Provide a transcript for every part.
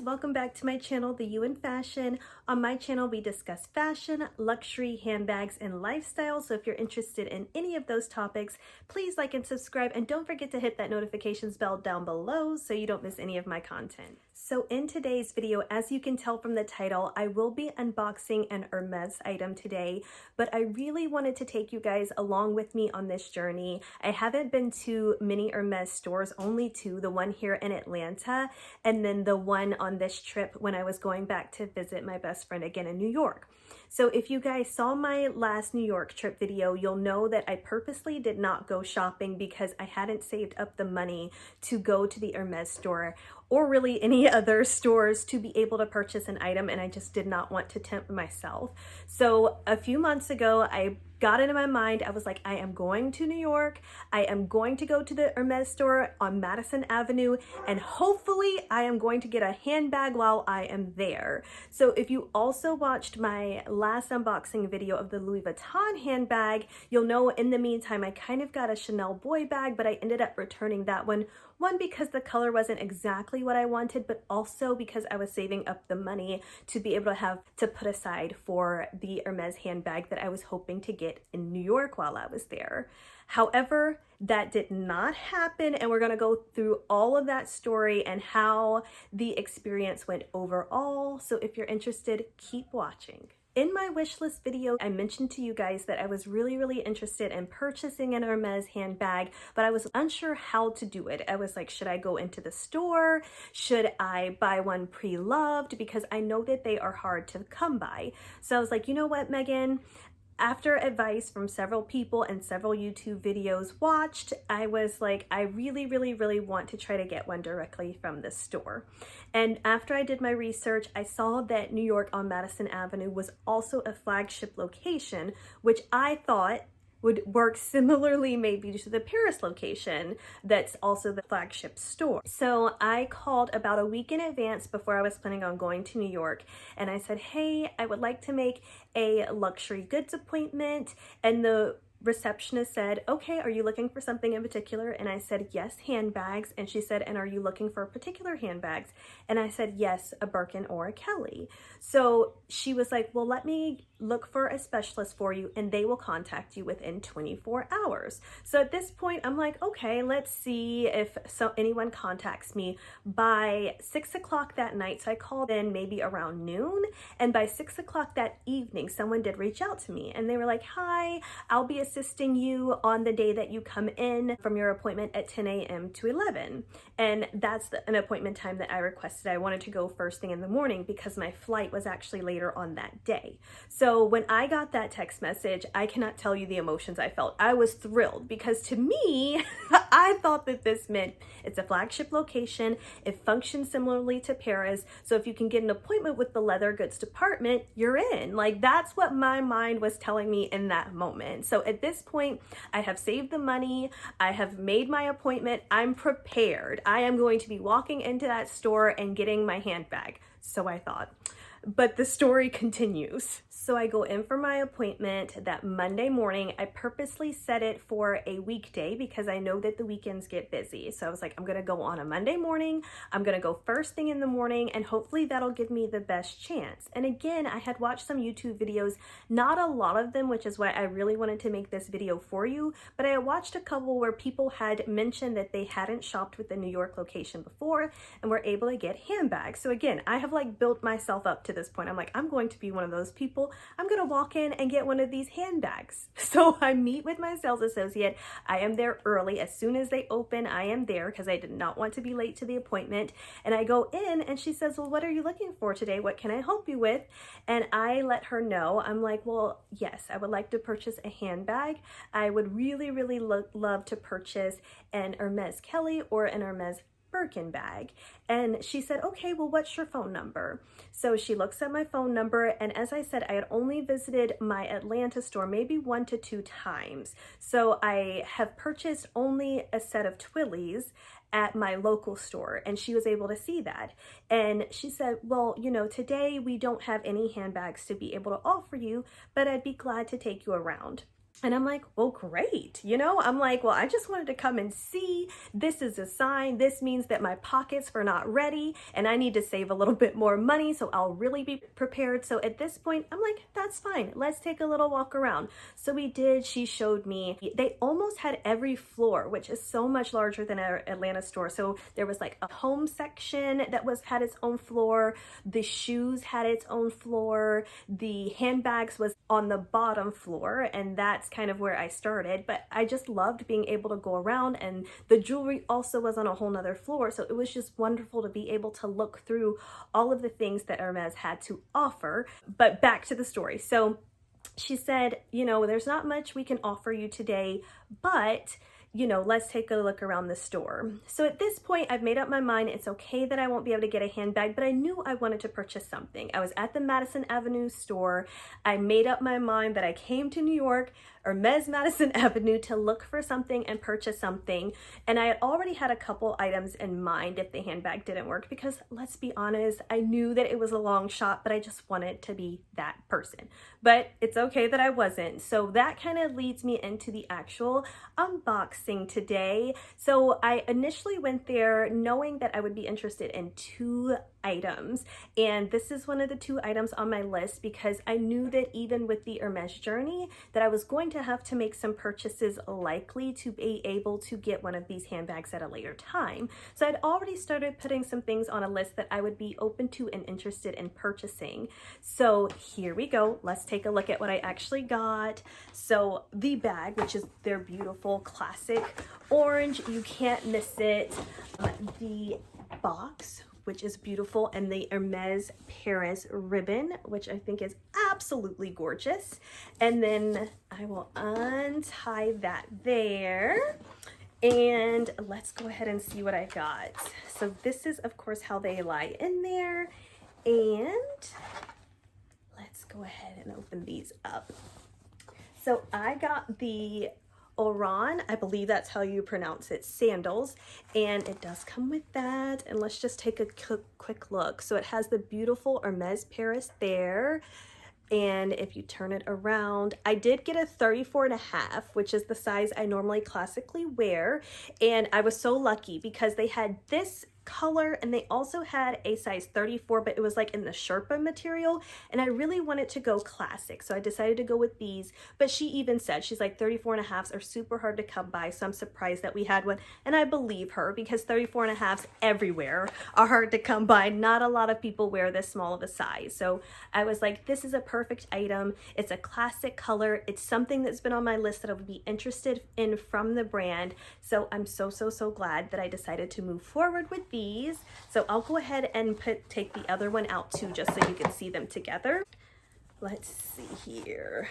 welcome back to my channel, The You in Fashion. On my channel, we discuss fashion, luxury, handbags, and lifestyle. So if you're interested in any of those topics, please like and subscribe, and don't forget to hit that notifications bell down below so you don't miss any of my content. So in today's video, as you can tell from the title, I will be unboxing an Hermes item today, but I really wanted to take you guys along with me on this journey. I haven't been to many Hermes stores, only two, the one here in Atlanta, and then the one on this trip when I was going back to visit my best friend again in New York. So if you guys saw my last New York trip video, you'll know that I purposely did not go shopping because I hadn't saved up the money to go to the Hermes store or really any other stores to be able to purchase an item, and I just did not want to tempt myself. So a few months ago, I got it in my mind. I was like, I am going to New York. I am going to go to the Hermes store on Madison Avenue, and hopefully I am going to get a handbag while I am there. So if you also watched my last unboxing video of the Louis Vuitton handbag, you'll know in the meantime, I kind of got a Chanel boy bag, but I ended up returning that one. One, because the color wasn't exactly what I wanted, but also because I was saving up the money to be able to have to put aside for the Hermes handbag that I was hoping to get in New York while I was there. However, that did not happen, and we're going to go through all of that story and how the experience went overall. So if you're interested, keep watching. In my wish list video, I mentioned to you guys that I was really interested in purchasing an Hermes handbag, but I was unsure how to do it. I was like, should I go into the store? Should I buy one pre-loved? Because I know that they are hard to come by. So I was like, you know what, Megan? After advice from several people and several YouTube videos watched, I was like, I really want to try to get one directly from the store. And after I did my research, I saw that New York on Madison Avenue was also a flagship location, which I thought would work similarly maybe to the Paris location that's also the flagship store. So I called about a week in advance before I was planning on going to New York, and I said, hey, I would like to make a luxury goods appointment. And the receptionist said, okay, are you looking for something in particular? And I said, yes, handbags. And she said, and are you looking for particular handbags? And I said, yes, a Birkin or a Kelly. So she was like, well, let me look for a specialist for you, and they will contact you within 24 hours. So at this point, I'm like, okay, let's see if anyone contacts me by 6 o'clock that night. So I called in maybe around noon, and by 6 o'clock that evening, someone did reach out to me, and they were like, hi, I'll be assisting you on the day that you come in from your appointment at 10 a.m. to 11. And that's an appointment time that I requested. I wanted to go first thing in the morning because my flight was actually later on that day. So when I got that text message, I cannot tell you the emotions I felt. I was thrilled because to me, I thought that this meant it's a flagship location. It functions similarly to Paris. So if you can get an appointment with the leather goods department, you're in. Like, that's what my mind was telling me in that moment. So at this point, I have saved the money. I have made my appointment. I'm prepared. I am going to be walking into that store and getting my handbag. So I thought. But the story continues. So I go in for my appointment that Monday morning. I purposely set it for a weekday because I know that the weekends get busy. So I was like, I'm gonna go on a Monday morning. I'm gonna go first thing in the morning, and hopefully that'll give me the best chance. And again, I had watched some YouTube videos, not a lot of them, which is why I really wanted to make this video for you, but I watched a couple where people had mentioned that they hadn't shopped with the New York location before and were able to get handbags. So again, I have like built myself up to this point. I'm like, I'm going to be one of those people. I'm gonna walk in and get one of these handbags. So I meet with my sales associate. I am there early. As soon as they open, I am there because I did not want to be late to the appointment. And I go in and she says, well, what are you looking for today? What can I help you with? And I let her know. I'm like, well, yes, I would like to purchase a handbag. I would really love to purchase an Hermes Kelly or an Hermes Birkin bag. And she said, okay, well, what's your phone number? So she looks at my phone number, and as I said, I had only visited my Atlanta store maybe 1 to 2 times. So I have purchased only a set of Twillies at my local store, and she was able to see that. And she said, well, you know, today we don't have any handbags to be able to offer you, but I'd be glad to take you around. And I'm like, well, great. You know, I'm like, well, I just wanted to come and see. This is a sign. This means that my pockets were not ready and I need to save a little bit more money. So I'll really be prepared. So at this point, I'm like, that's fine. Let's take a little walk around. So we did. She showed me. They almost had every floor, which is so much larger than our Atlanta store. So there was like a home section that had its own floor. The shoes had its own floor. The handbags was on the bottom floor, and that's kind of where I started. But I just loved being able to go around, and the jewelry also was on a whole nother floor. So it was just wonderful to be able to look through all of the things that Hermes had to offer. But back to the story. So she said, you know, there's not much we can offer you today, but you know, let's take a look around the store. So at this point, I've made up my mind. It's okay that I won't be able to get a handbag, but I knew I wanted to purchase something. I was at the Madison Avenue store. I made up my mind that I came to New York, Hermes Madison Avenue, to look for something and purchase something. And I had already had a couple items in mind if the handbag didn't work, because let's be honest, I knew that it was a long shot, but I just wanted to be that person. But it's okay that I wasn't. So that kind of leads me into the actual unboxing today. So I initially went there knowing that I would be interested in 2 items, and this is one of the 2 items on my list, because I knew that even with the Hermes journey that I was going to have to make some purchases, likely to be able to get one of these handbags at a later time. So I'd already started putting some things on a list that I would be open to and interested in purchasing. So here we go. Let's take a look at what I actually got. So the bag, which is their beautiful classic orange, you can't miss it. The box, which is beautiful, and the Hermes Paris ribbon, which I think is absolutely gorgeous. And then I will untie that there. And let's go ahead and see what I got. So this is, of course, how they lie in there. And let's go ahead and open these up. So I got the Oran, I believe that's how you pronounce it, sandals, and it does come with that. And let's just take a quick look. So it has the beautiful Hermes Paris there, and if you turn it around, I did get a 34.5, which is the size I normally classically wear, and I was so lucky because they had this color and they also had a size 34, but it was like in the Sherpa material, and I really wanted to go classic, so I decided to go with these. But she even said, she's like, 34.5s are super hard to come by, so I'm surprised that we had one. And I believe her, because 34.5s everywhere are hard to come by. Not a lot of people wear this small of a size, so I was like, this is a perfect item. It's a classic color. It's something that's been on my list that I would be interested in from the brand. So I'm so glad that I decided to move forward with these. So I'll go ahead and take the other one out too, just so you can see them together. Let's see here.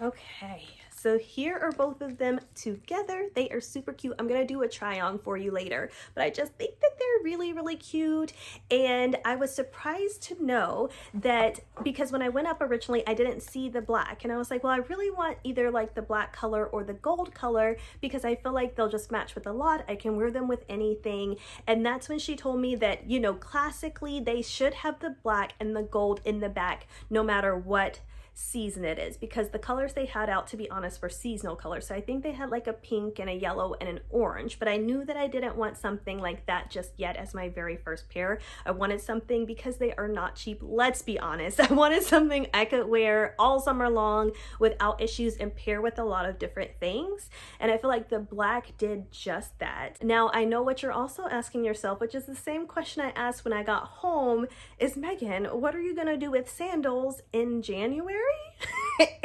Okay, so here are both of them together. They are super cute. I'm gonna do a try on for you later, but I just think that they're really cute. And I was surprised to know that, because when I went up originally, I didn't see the black, and I was like, well, I really want either like the black color or the gold color, because I feel like they'll just match with a lot. I can wear them with anything. And that's when she told me that, you know, classically they should have the black and the gold in the back no matter what season it is, because the colors they had out, to be honest, were seasonal colors. So I think they had like a pink and a yellow and an orange, but I knew that I didn't want something like that just yet as my very first pair. I wanted something, because they are not cheap, let's be honest, I wanted something I could wear all summer long without issues and pair with a lot of different things. And I feel like the black did just that. Now I know what you're also asking yourself, which is the same question I asked when I got home, is, Megan, what are you gonna do with sandals in January?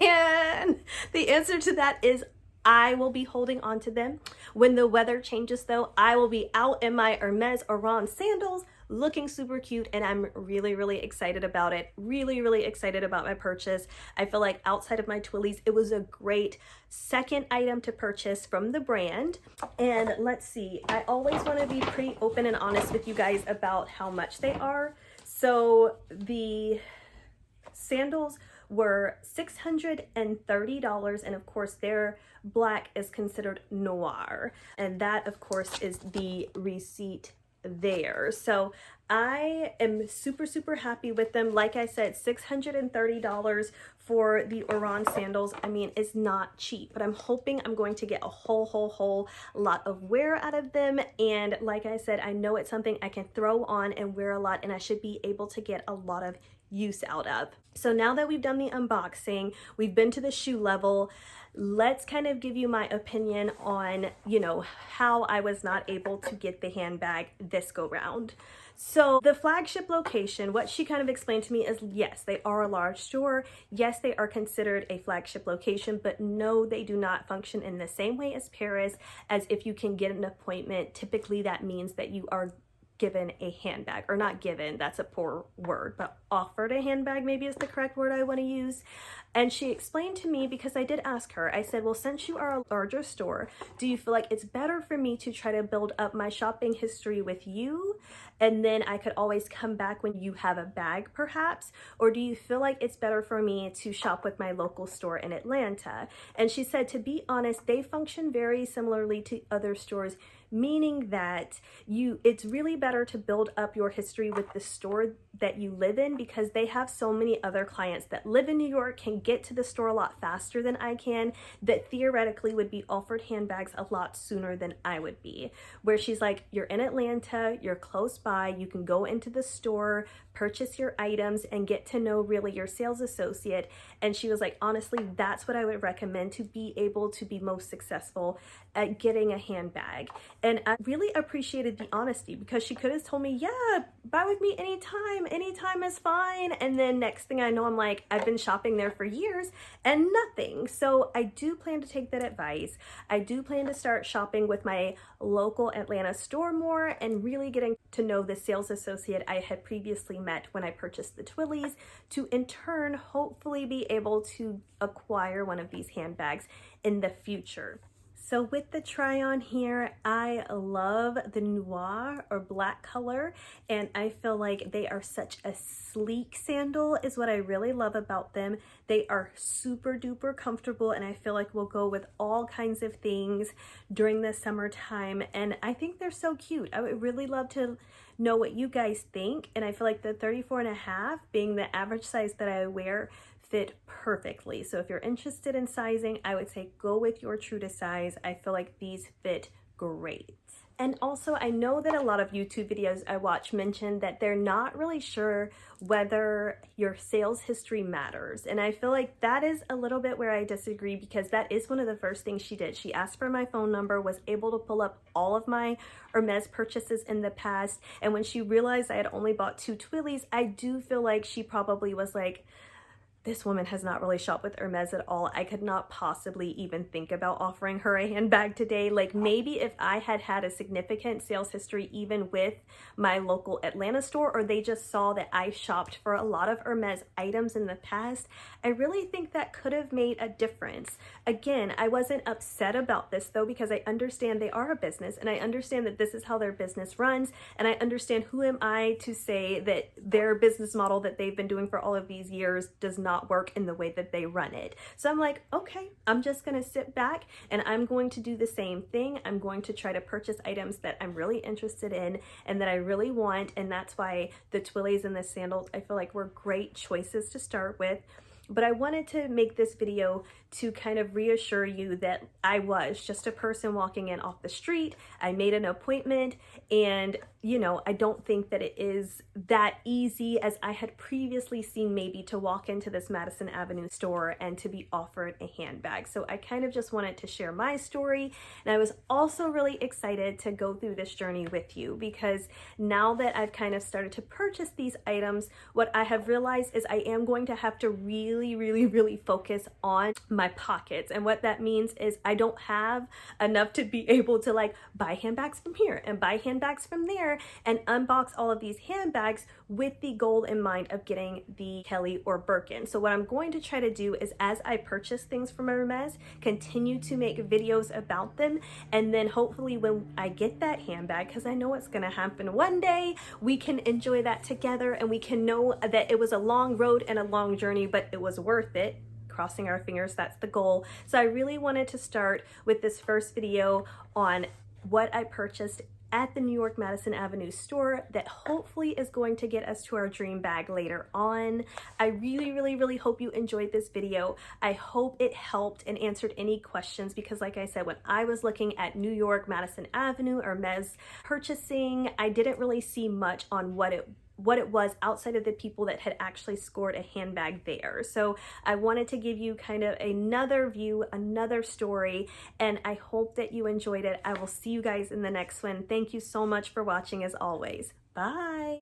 And the answer to that is, I will be holding on to them. When the weather changes though, I will be out in my Hermes Oran sandals looking super cute, and I'm really excited about it. Really excited about my purchase. I feel like outside of my Twillies, it was a great second item to purchase from the brand. And let's see, I always want to be pretty open and honest with you guys about how much they are. So the sandals were $630, and of course their black is considered noir, and that of course is the receipt there. So I am super, super happy with them. Like I said, $630 for the Oran sandals. I mean, it's not cheap, but I'm hoping I'm going to get a whole lot of wear out of them. And like I said, I know it's something I can throw on and wear a lot, and I should be able to get a lot of use out of. So now that we've done the unboxing, we've been to the shoe level, let's kind of give you my opinion on, you know, how I was not able to get the handbag this go round. So the flagship location, what she kind of explained to me is, yes, they are a large store. Yes, they are considered a flagship location, but no, they do not function in the same way as Paris, as if you can get an appointment. Typically that means that you are given a handbag, or not given, that's a poor word, but offered a handbag maybe is the correct word I want to use. And she explained to me, because I did ask her, I said, well, since you are a larger store, do you feel like it's better for me to try to build up my shopping history with you, and then I could always come back when you have a bag perhaps? Or do you feel like it's better for me to shop with my local store in Atlanta? And she said, to be honest, they function very similarly to other stores, meaning that it's really better to build up your history with the store that you live in, because they have so many other clients that live in New York, can get to the store a lot faster than I can, that theoretically would be offered handbags a lot sooner than I would be. Where she's like, you're in Atlanta, you're close by, you can go into the store, purchase your items, and get to know really your sales associate. And she was like, honestly, that's what I would recommend to be able to be most successful at getting a handbag. And I really appreciated the honesty, because she could have told me, yeah, buy with me anytime is fine. And then next thing I know, I'm like, I've been shopping there for years and nothing. So I do plan to take that advice. I do plan to start shopping with my local Atlanta store more, and really getting to know the sales associate I had previously met when I purchased the Twillies, to in turn hopefully be able to acquire one of these handbags in the future. So with the try on here, I love the noir or black color, and I feel like they are such a sleek sandal is what I really love about them. They are super duper comfortable, and I feel like will go with all kinds of things during the summertime, and I think they're so cute. I would really love to know what you guys think, and I feel like the 34.5 being the average size that I wear fit perfectly. So if you're interested in sizing, I would say go with your true to size. I feel like these fit great. And also, I know that a lot of YouTube videos I watch mention that they're not really sure whether your sales history matters. And I feel like that is a little bit where I disagree, because that is one of the first things she did. She asked for my phone number, was able to pull up all of my Hermes purchases in the past. And when she realized I had only bought 2 Twillies, I do feel like she probably was like, this woman has not really shopped with Hermes at all. I could not possibly even think about offering her a handbag today. Like, maybe if I had had a significant sales history even with my local Atlanta store, or they just saw that I shopped for a lot of Hermes items in the past, I really think that could have made a difference. Again, I wasn't upset about this though, because I understand they are a business, and I understand that this is how their business runs, and I understand who am I to say that their business model that they've been doing for all of these years does not work in the way that they run it. So I'm like, okay, I'm just gonna sit back and I'm going to do the same thing. I'm going to try to purchase items that I'm really interested in and that I really want, and that's why the Twillies and the sandals I feel like were great choices to start with. But I wanted to make this video to kind of reassure you that I was just a person walking in off the street. I made an appointment, and you know, I don't think that it is that easy as I had previously seen maybe to walk into this Madison Avenue store and to be offered a handbag. So I kind of just wanted to share my story, and I was also really excited to go through this journey with you, because now that I've kind of started to purchase these items, what I have realized is I am going to have to really focus on my pockets. And what that means is I don't have enough to be able to like buy handbags from here and buy handbags from there and unbox all of these handbags with the goal in mind of getting the Kelly or Birkin. So what I'm going to try to do is, as I purchase things from Hermes, continue to make videos about them, and then hopefully when I get that handbag, because I know it's gonna happen one day, we can enjoy that together, and we can know that it was a long road and a long journey, but it was worth it. Crossing our fingers, that's the goal. So I really wanted to start with this first video on what I purchased at the New York Madison Avenue store that hopefully is going to get us to our dream bag later on. I really hope you enjoyed this video. I hope it helped and answered any questions, because like I said, when I was looking at New York Madison Avenue Hermes purchasing, I didn't really see much on what it was outside of the people that had actually scored a handbag there. So I wanted to give you kind of another view, another story, and I hope that you enjoyed it. I will see you guys in the next one. Thank you so much for watching as always. Bye.